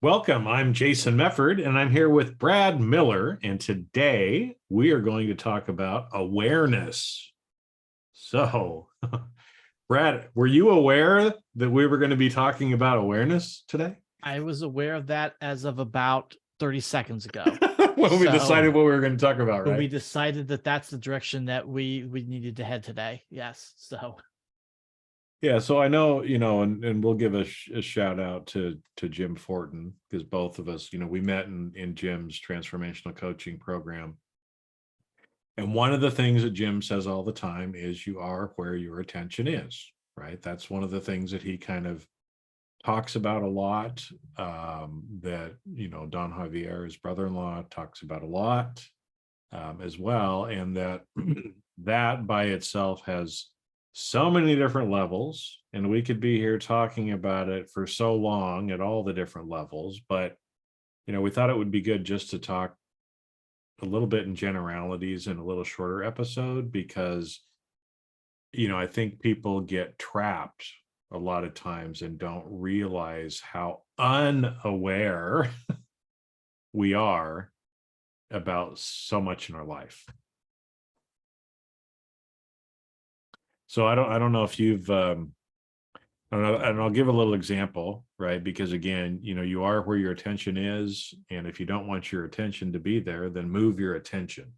Welcome. I'm Jason Mefford, and I'm here with Brad Miller. And today we are going to talk about awareness. So, Brad, were you aware that we were going to be talking about awareness today? I was aware of that as of about 30 seconds ago. When we So decided what we were going to talk about, when we right? decided that that's the direction that we needed to head today. Yes. So Yeah, so I know, and we'll give a shout out to Jim Fortin, because both of us, we met in Jim's transformational coaching program. And one of the things that Jim says all the time is you are where your attention is, right? That's one of the things that he kind of talks about a lot. That, Don Javier, his brother-in-law, talks about a lot as well. And that that by itself has so many different levels. And we could be here talking about it for so long at all the different levels. But, we thought it would be good just to talk a little bit in generalities in a little shorter episode because I think people get trapped a lot of times and don't realize how unaware we are about so much in our life. So I don't know if you've I don't know, and I'll give a little example, right? Because again, you are where your attention is, and if you don't want your attention to be there, then move your attention,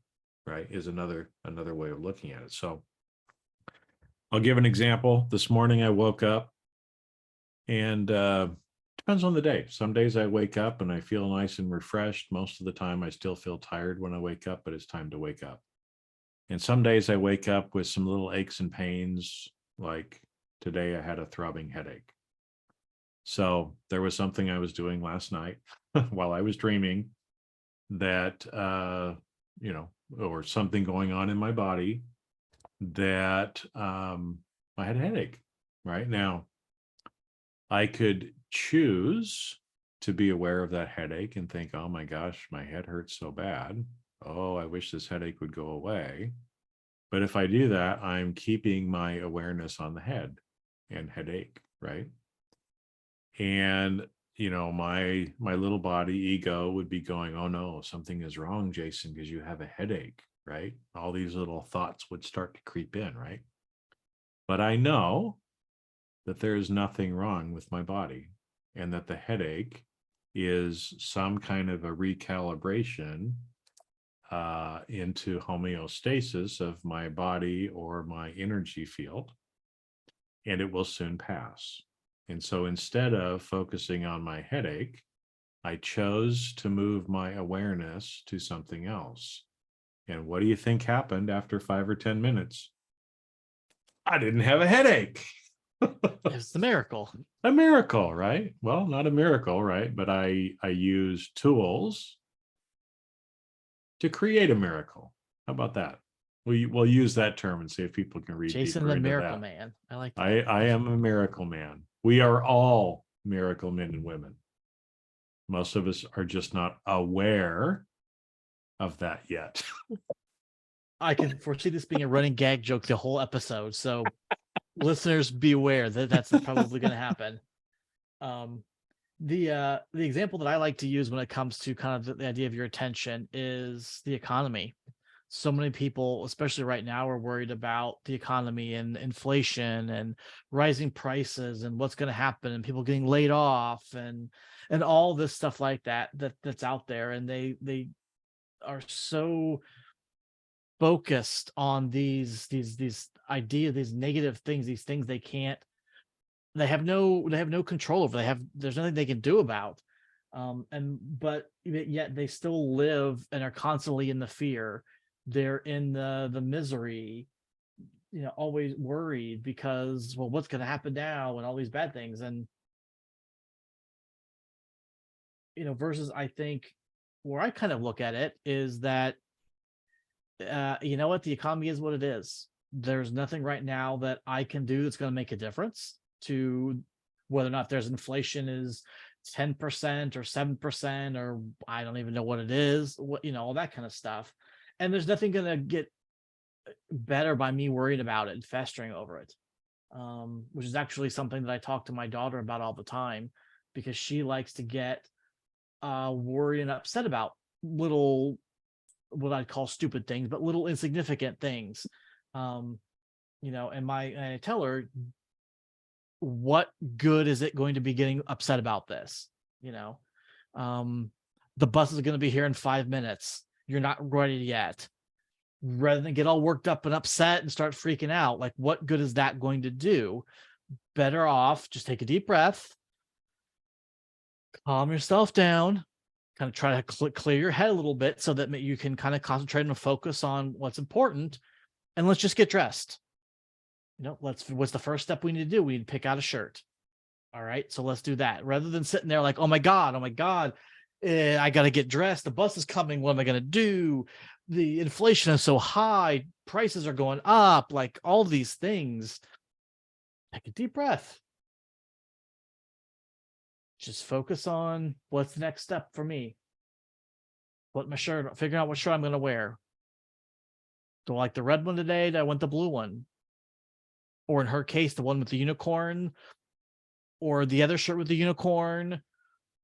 right? Is another way of looking at it. So I'll give an example. This morning I woke up and depends on the day. Some days I wake up and I feel nice and refreshed. Most of the time I still feel tired when I wake up, but it's time to wake up. And some days I wake up with some little aches and pains, like today I had a throbbing headache. So there was something I was doing last night while I was dreaming that, or something going on in my body that I had a headache. Right now, I could choose to be aware of that headache and think, oh my gosh, my head hurts so bad. Oh, I wish this headache would go away. But if I do that, I'm keeping my awareness on the head and headache, right? And my little body ego would be going, oh no, something is wrong, Jason, because you have a headache, right? All these little thoughts would start to creep in, right? But I know that there is nothing wrong with my body and that the headache is some kind of a recalibration into homeostasis of my body or my energy field, and it will soon pass. And so instead of focusing on my headache, I chose to move my awareness to something else. And what do you think happened after 5 or 10 minutes? I didn't have a headache. it's the miracle. A miracle, right? Well, not a miracle, right? But I use tools to create a miracle. How about that? We'll use that term and see if people can read Jason deeper the into Miracle that. Man. I like that. I am a miracle man. We are all miracle men and women. Most of us are just not aware of that yet. I can foresee this being a running gag joke the whole episode. So listeners, beware that that's probably going to happen. The example that I like to use when it comes to kind of the idea of your attention is the economy. So many people, especially right now, are worried about the economy and inflation and rising prices and what's going to happen and people getting laid off and all this stuff like that's out there. And they are so focused on these ideas, these negative things, these things they have no control over. There's nothing they can do about. But yet they still live and are constantly in the fear. They're in the misery, always worried because, well, what's going to happen now and all these bad things. And, versus I think where I kind of look at it is that, you know what, the economy is what it is. There's nothing right now that I can do that's going to make a difference to whether or not there's inflation is 10% or 7%, or I don't even know what it is, all that kind of stuff. And there's nothing going to get better by me worrying about it and festering over it, which is actually something that I talk to my daughter about all the time, because she likes to get worry and upset about little, what I'd call stupid things, but little insignificant things. Um, and I tell her, what good is it going to be getting upset about this? You know, um, the bus is going to be here in 5 minutes. You're not ready yet. Rather than get all worked up and upset and start freaking out, like, what good is that going to do? Better off just take a deep breath, calm yourself down, kind of try to clear your head a little bit so that you can kind of concentrate and focus on what's important. And let's just get dressed. What's the first step we need to do? We need to pick out a shirt. All right, so let's do that, rather than sitting there like, oh my god, I got to get dressed, the bus is coming, what am I going to do, the inflation is so high, prices are going up, like all these things. Take a deep breath, just focus on what's the next step for me. Figuring out what shirt I'm going to wear. Do I like the red one today? Do I want the blue one? Or in her case, the one with the unicorn, or the other shirt with the unicorn,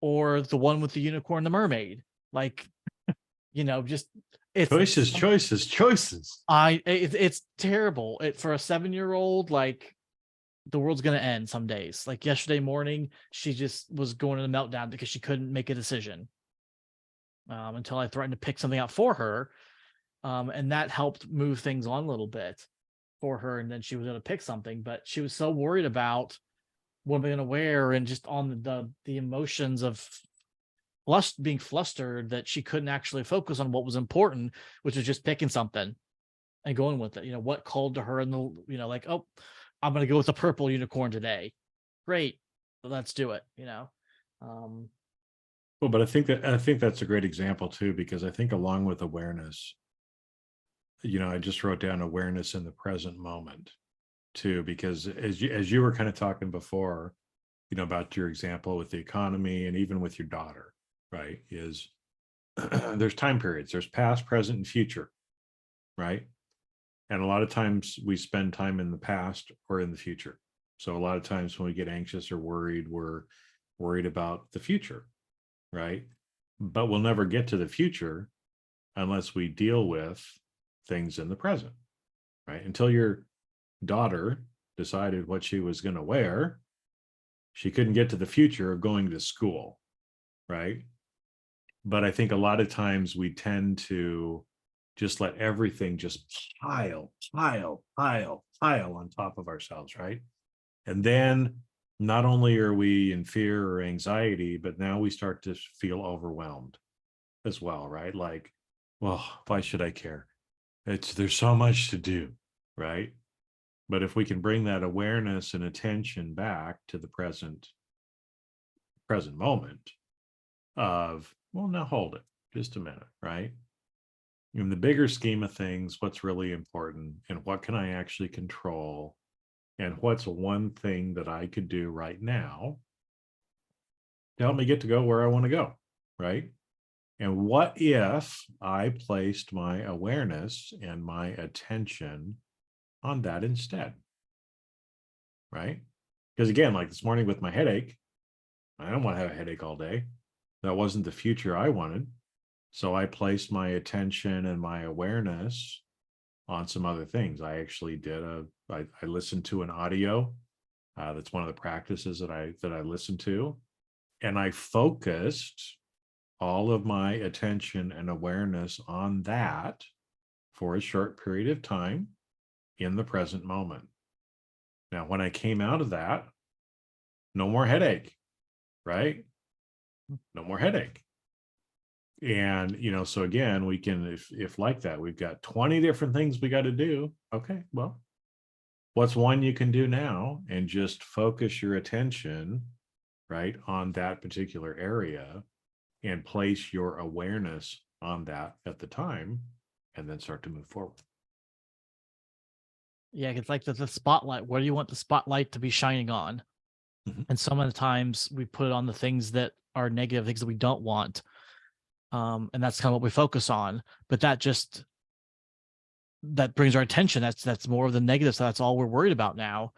or the one with the unicorn, the mermaid. Like, just it's choices. It's terrible. For a 7-year-old, like, the world's gonna end some days. Like yesterday morning, she just was going in a meltdown because she couldn't make a decision. Until I threatened to pick something out for her. And that helped move things on a little bit for her. And then she was able to pick something, but she was so worried about what am I going to wear, and just on the emotions of being flustered, that she couldn't actually focus on what was important, which was just picking something and going with it. What called to her, and like, oh, I'm going to go with the purple unicorn today. Great, let's do it. Well, but I think that's a great example too, because I think along with awareness, I just wrote down awareness in the present moment too, because as you were kind of talking before, about your example with the economy and even with your daughter, right, is there's time periods, there's past, present, and future, right? And a lot of times we spend time in the past or in the future. So a lot of times when we get anxious or worried, we're worried about the future, right? But we'll never get to the future unless we deal with things in the present, right? Until your daughter decided what she was going to wear, she couldn't get to the future of going to school, right? But I think a lot of times we tend to just let everything just pile on top of ourselves, right? And then not only are we in fear or anxiety, but now we start to feel overwhelmed as well, right? Like, well, why should I care? There's so much to do, right? But if we can bring that awareness and attention back to the present moment of, well, now hold it just a minute, right? In the bigger scheme of things, what's really important, and what can I actually control, and what's one thing that I could do right now to help me get to go where I want to go, right? And what if I placed my awareness and my attention on that instead, right? Because again, like this morning with my headache, I don't want to have a headache all day. That wasn't the future I wanted. So I placed my attention and my awareness on some other things. I actually I listened to an audio. That's one of the practices that I listened to. And I focused all of my attention and awareness on that for a short period of time in the present moment. Now, when I came out of that, no more headache, right? No more headache. And, so again, we can, if like that, we've got 20 different things we got to do. Okay, well, what's one you can do now, and just focus your attention, right, on that particular area, and place your awareness on that at the time, and then start to move forward. Yeah, it's like the spotlight. What do you want the spotlight to be shining on? Mhm. And some of the times we put it on the things that are negative, things that we don't want. And that's kind of what we focus on. But that brings our attention. That's more of the negative. So that's all we're worried about now.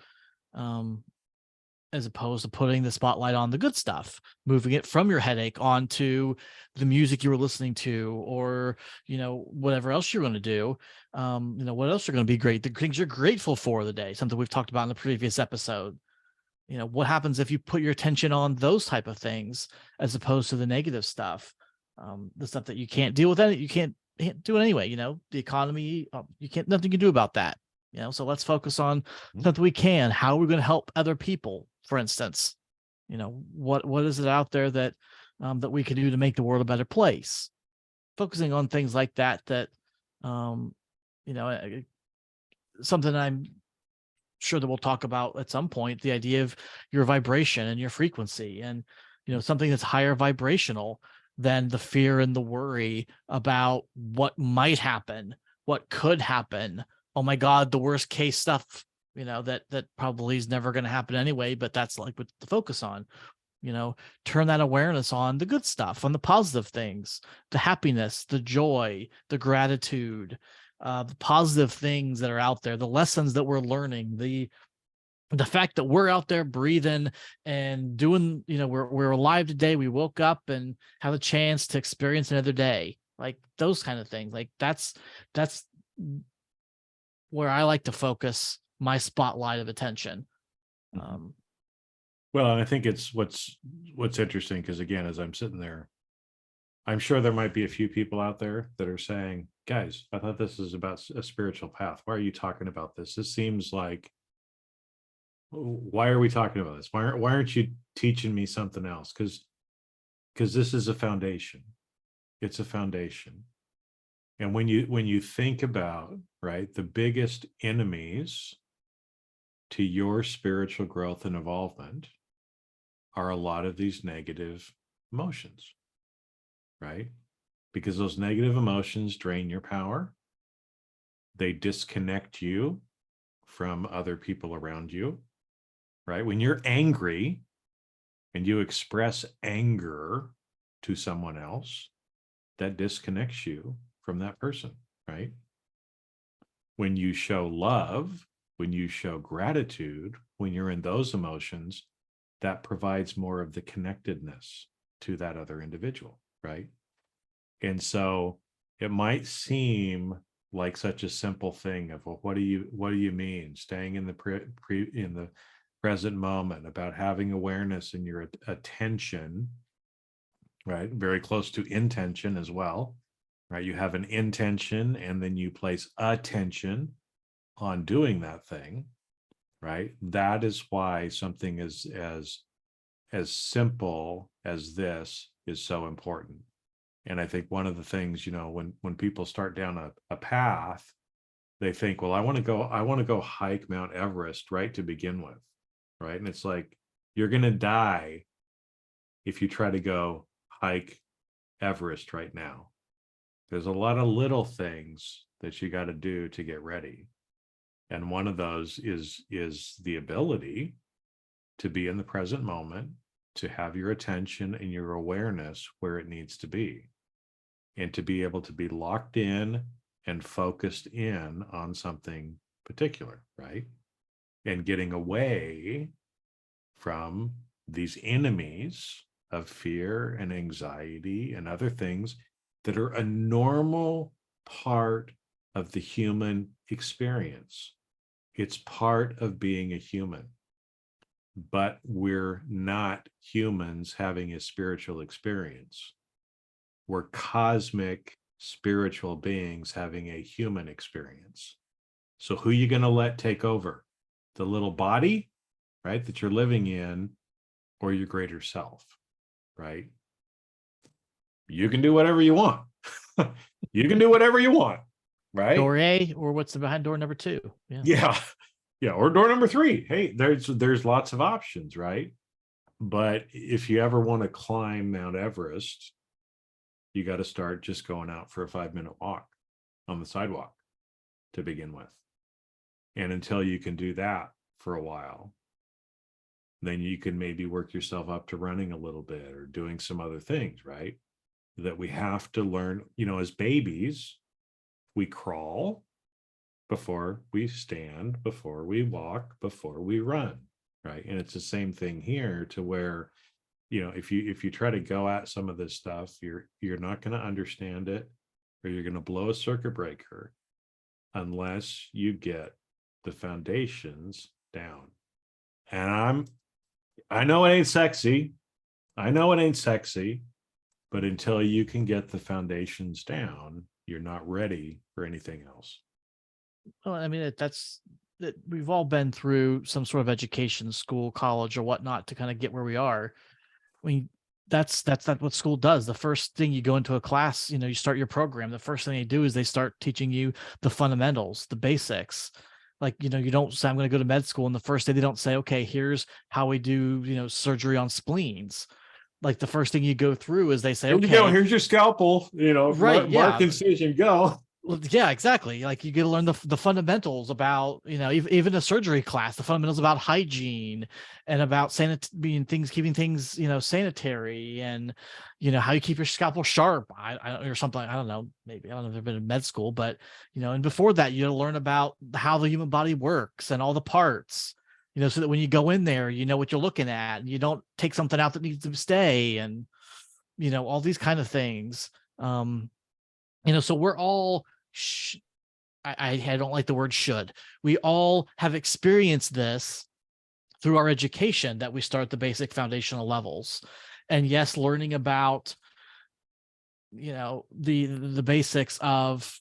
as opposed to putting the spotlight on the good stuff, moving it from your headache onto the music you were listening to, or whatever else you're going to do. What else are going to be great, the things you're grateful for the day, something we've talked about in the previous episode. What happens if you put your attention on those type of things as opposed to the negative stuff, the stuff that you can't deal with, you can't do it anyway. The economy, you can't, nothing you can do about that. So let's focus on something we can. How are we going to help other people, for instance? What is it out there that that we can do to make the world a better place? Focusing on things like that, um you know uh, something I'm sure that we'll talk about at some point, the idea of your vibration and your frequency, and something that's higher vibrational than the fear and the worry about what might happen, what could happen. Oh my god, the worst case stuff, that probably is never going to happen anyway, but that's like what to focus on. Turn that awareness on the good stuff, on the positive things, the happiness, the joy, the gratitude, the positive things that are out there, the lessons that we're learning, the fact that we're out there breathing and doing, we're alive today. We woke up and have a chance to experience another day, like those kind of things. Like that's where I like to focus my spotlight of attention. um Well, and I think it's what's interesting, because again, as I'm sitting there, I'm sure there might be a few people out there that are saying, guys, I thought this is about a spiritual path. Why are you talking about this? This seems like, why are we talking about this? Why aren't you teaching me something else? Because this is a foundation. It's a foundation. And when you think about, right, the biggest enemies to your spiritual growth and evolvement are a lot of these negative emotions, right? Because those negative emotions drain your power. They disconnect you from other people around you, right? When you're angry and you express anger to someone else, that disconnects you from that person, right? When you show love, when you show gratitude, when you're in those emotions, that provides more of the connectedness to that other individual, right? And so it might seem like such a simple thing of, well, what do you mean staying in the present moment, about having awareness in your attention, right? Very close to intention as well, right? You have an intention and then you place attention on doing that thing, right? That is why something as simple as this is so important. And I think one of the things, when people start down a path, they think, well, I want to go hike Mount Everest right to begin with, right? And it's like, you're going to die if you try to go hike Everest right now. There's a lot of little things that you got to do to get ready. And one of those is the ability to be in the present moment, to have your attention and your awareness where it needs to be, and to be able to be locked in and focused in on something particular, right? And getting away from these enemies of fear and anxiety and other things that are a normal part of the human experience. It's part of being a human, but we're not humans having a spiritual experience. We're cosmic spiritual beings having a human experience. So who are you going to let take over? The little body, right, that you're living in, or your greater self, right? You can do whatever you want. You can do whatever you want, right? Door A, or what's the behind door number two? Yeah. Yeah. Yeah. Or door number 3. Hey, there's lots of options, right? But if you ever want to climb Mount Everest, you got to start just going out for a 5-minute walk on the sidewalk to begin with. And until you can do that for a while, then you can maybe work yourself up to running a little bit or doing some other things, right? That we have to learn, as babies, we crawl before we stand, before we walk, before we run, right? And it's the same thing here, to where, if you try to go at some of this stuff, you're not going to understand it, or you're going to blow a circuit breaker unless you get the foundations down. And I know it ain't sexy. I know it ain't sexy, but until you can get the foundations down, you're not ready for anything else. Well, I mean, that's that we've all been through some sort of education, school, college, or whatnot to kind of get where we are. I mean, that's not what school does. The first thing you go into a class, you start your program. The first thing they do is they start teaching you the fundamentals, the basics. Like, you don't say, I'm going to go to med school. And the first day they don't say, okay, here's how we do, surgery on spleens. Like the first thing you go through is they say, Here you go. okay, Here's your scalpel. right, Mark yeah. incision, go. Well, yeah, exactly. Like you get to learn the fundamentals about, even a surgery class, the fundamentals about hygiene and about keeping things, sanitary, and how you keep your scalpel sharp. Or something. I don't know. Maybe I don't know if they've been in med school, but and before that, you learn about how the human body works and all the parts. So that when you go in there, you know what you're looking at, and you don't take something out that needs to stay, and all these kind of things. So we're all I don't like the word should. We all have experienced this through our education, that we start the basic foundational levels. And yes, learning about the basics of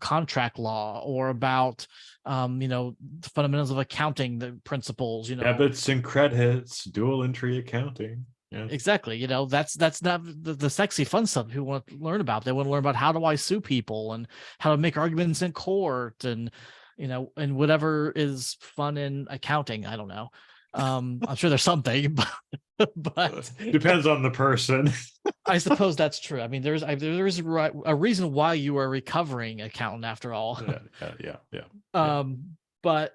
contract law, or about the fundamentals of accounting, the principles. Debits and credits, dual entry accounting. Yeah. Exactly. That's not the sexy fun stuff people want to learn about. They want to learn about how do I sue people, and how to make arguments in court, and and whatever is fun in accounting. I don't know. I'm sure there's something, but Depends on the person. I suppose that's true. I mean, there's a reason why you are a recovering accountant after all. Yeah. But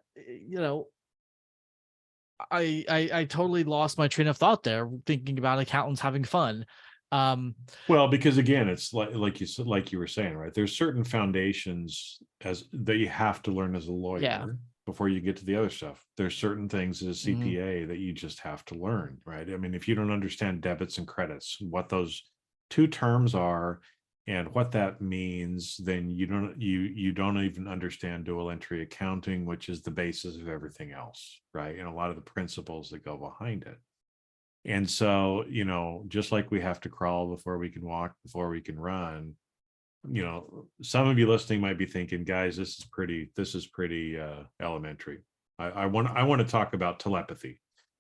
I totally lost my train of thought there, thinking about accountants having fun. Well, because again, it's like you said, like you were saying, right? There's certain foundations that you have to learn as a lawyer, Yeah. before you get to the other stuff. There's certain things as a Mhm. CPA that you just have to learn, right? I mean, if you don't understand debits and credits, what those two terms are and what that means, then you don't even understand dual entry accounting, which is the basis of everything else, right? And a lot of the principles that go behind it. And so, just like we have to crawl before we can walk, before we can run, some of you listening might be thinking, guys, this is pretty elementary. I want to talk about telepathy.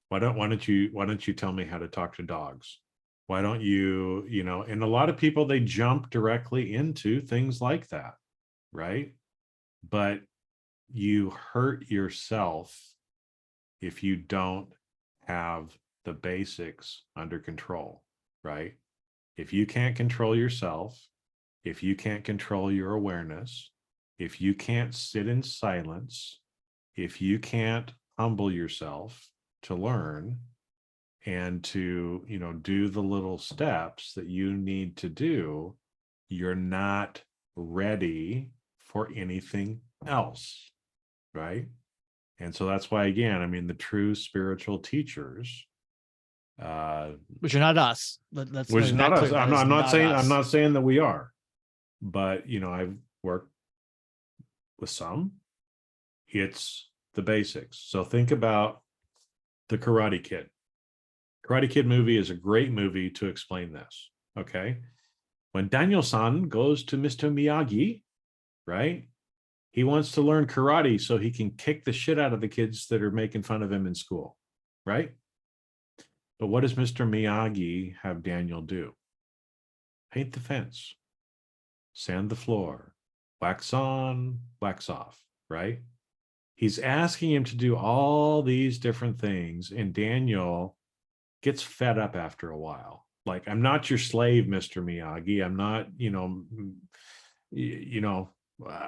Why don't you tell me how to talk to dogs? Why don't you, and a lot of people, they jump directly into things like that, right? But you hurt yourself if you don't have the basics under control, right? If you can't control yourself, if you can't control your awareness, if you can't sit in silence, if you can't humble yourself to learn and to, do the little steps that you need to do, you're not ready for anything else, right? And so that's why, again, I mean, the true spiritual teachers, Which are not us. Let's which is make not that us. clear. That is not I'm us. not saying that we are, but I've worked with some. It's the basics. So think about the Karate Kid. Karate Kid movie is a great movie to explain this. Okay. When Daniel-san goes to Mr. Miyagi, right? He wants to learn karate so he can kick the shit out of the kids that are making fun of him in school, right? But what does Mr. Miyagi have Daniel do? Paint the fence, sand the floor, wax on, wax off, right? He's asking him to do all these different things, and Daniel gets fed up after a while. Like, I'm not your slave, Mr. Miyagi. I'm not,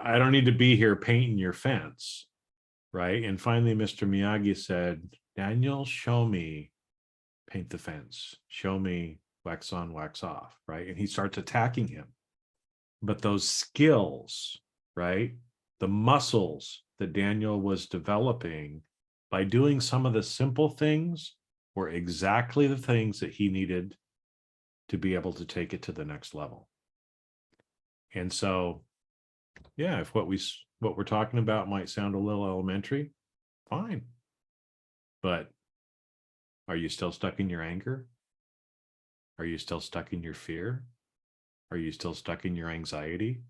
I don't need to be here painting your fence, right? And finally, Mr. Miyagi said, Daniel, show me paint the fence. Show me wax on, wax off, right? And he starts attacking him. But those skills, right? The muscles that Daniel was developing by doing some of the simple things were exactly the things that he needed to be able to take it to the next level. And so, yeah, if what we're talking about might sound a little elementary, fine. But are you still stuck in your anger? Are you still stuck in your fear? Are you still stuck in your anxiety?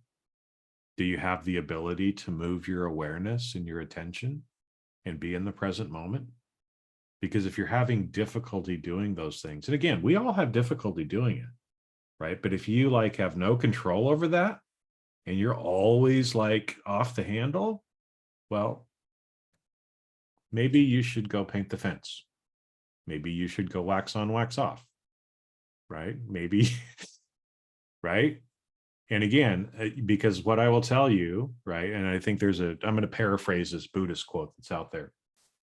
Do you have the ability to move your awareness and your attention and be in the present moment? Because if you're having difficulty doing those things, and again, we all have difficulty doing it, right? But if you like have no control over that and you're always like off the handle, well, maybe you should go paint the fence. Maybe you should go wax on, wax off, right? Maybe, right? And again, because what I will tell you, right? And I think I'm going to paraphrase this Buddhist quote that's out there.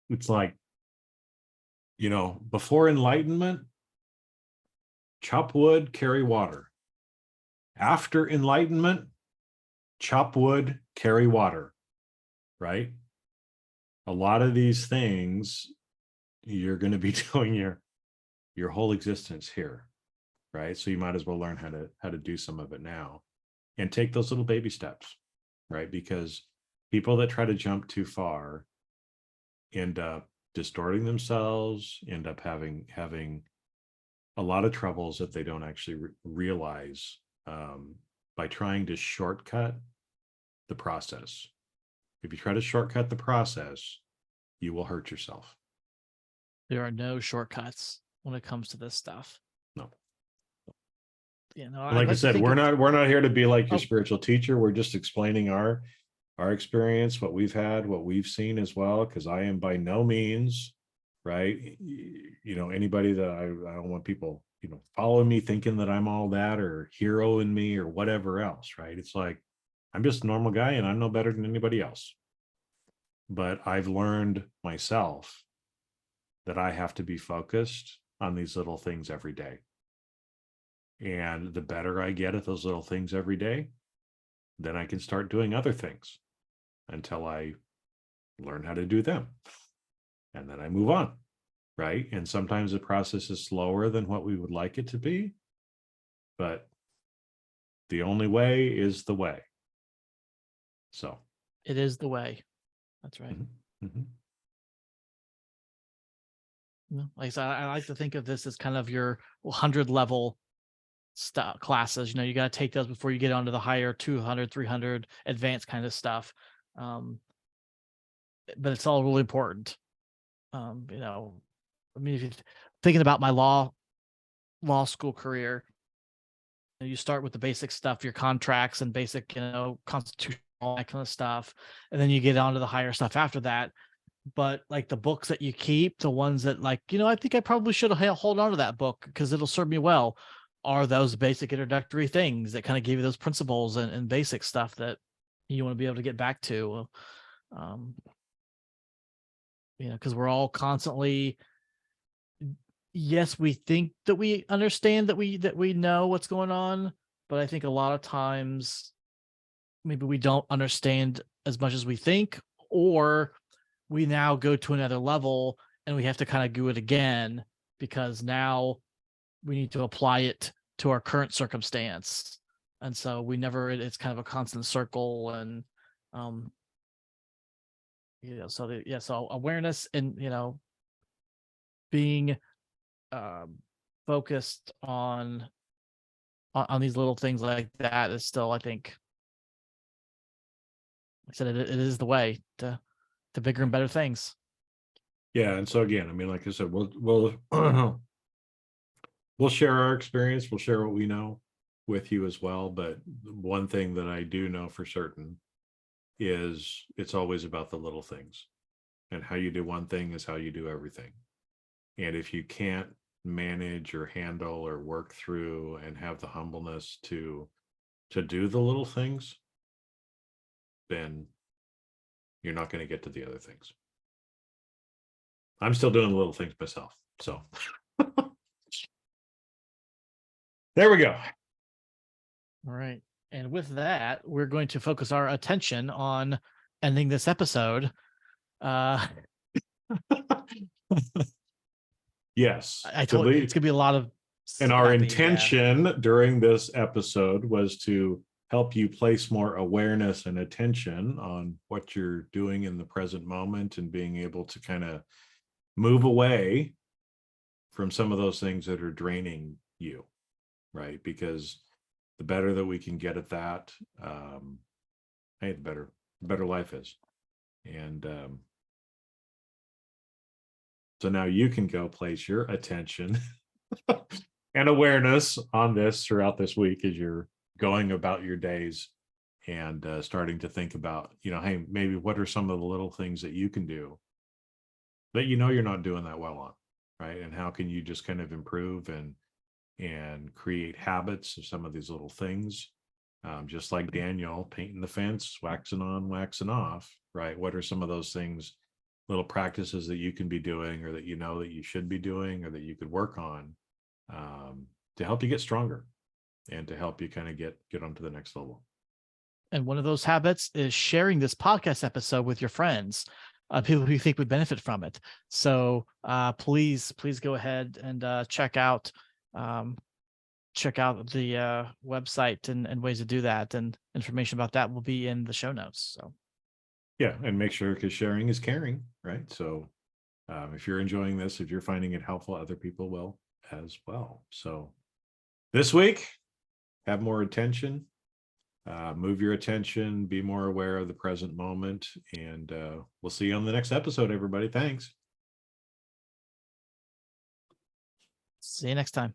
It's like, before enlightenment, chop wood, carry water. After enlightenment, chop wood, carry water, right? A lot of these things you're going to be doing your whole existence here, right? So you might as well learn how to do some of it now and take those little baby steps, right? Because people that try to jump too far end up distorting themselves, end up having a lot of troubles that they don't actually realize by trying to shortcut the process. If you try to shortcut the process, you will hurt yourself. There are no shortcuts when it comes to this stuff. No. I'd Like I like to said, think we're not here to be like your Oh. spiritual teacher. We're just explaining our experience, what we've had, what we've seen as well, because I am by no means, right, anybody that I don't want people following me thinking that I'm all that or hero in me or whatever else, right? It's like I'm just a normal guy and I'm no better than anybody else. But I've learned myself that I have to be focused on these little things every day. And the better I get at those little things every day, then I can start doing other things until I learn how to do them. And then I move on, right? And sometimes the process is slower than what we would like it to be, but the only way is the way. So it is the way. That's right. Mm-hmm. Like I said, I like to think of this as kind of your 100 level stuff classes. You got to take those before you get onto the higher 200, 300 advanced kind of stuff. But it's all really important. I mean, if you're thinking about my law school career, you start with the basic stuff, your contracts and basic, constitutional, that kind of stuff. And then you get onto the higher stuff after that. But like the books that you keep, the ones that I think I probably should hold on to that book because it'll serve me well, are those basic introductory things that kind of give you those principles and basic stuff that you want to be able to get back to. Because we're all constantly, yes, we think that we understand that we know what's going on, but I think a lot of times maybe we don't understand as much as we think, or we now go to another level and we have to kind of do it again because now we need to apply it to our current circumstance. And so it's kind of a constant circle. And, so awareness and, being focused on these little things like that is still, I think, like I said, it is the way to bigger and better things. Yeah. And so again, I mean, like I said, we'll we'll share our experience, we'll share what we know with you as well. But one thing that I do know for certain is it's always about the little things, and how you do one thing is how you do everything. And if you can't manage or handle or work through and have the humbleness to do the little things, then you're not going to get to the other things. I'm still doing the little things myself. So there we go. All right. And with that, we're going to focus our attention on ending this episode. Yes, I told it's gonna be a lot of and our scrappy, yeah. intention during this episode was to help you place more awareness and attention on what you're doing in the present moment and being able to kind of move away from some of those things that are draining you, right? Because the better that we can get at that, hey, the better life is. And so now you can go place your attention and awareness on this throughout this week as you're going about your days and starting to think about, hey, maybe what are some of the little things that you can do that you're not doing that well on, right? And how can you just kind of improve and create habits of some of these little things, just like Daniel painting the fence, waxing on, waxing off, right? What are some of those things, little practices that you can be doing, or that that you should be doing, or that you could work on, to help you get stronger and to help you kind of get on to the next level. And one of those habits is sharing this podcast episode with your friends, people who you think would benefit from it. So please go ahead and um, check out the website and ways to do that. And information about that will be in the show notes. So Yeah, and make sure, because sharing is caring, right? So if you're enjoying this, if you're finding it helpful, other people will as well. So this week, have more attention, move your attention, be more aware of the present moment, and we'll see you on the next episode, everybody. Thanks. see you next time.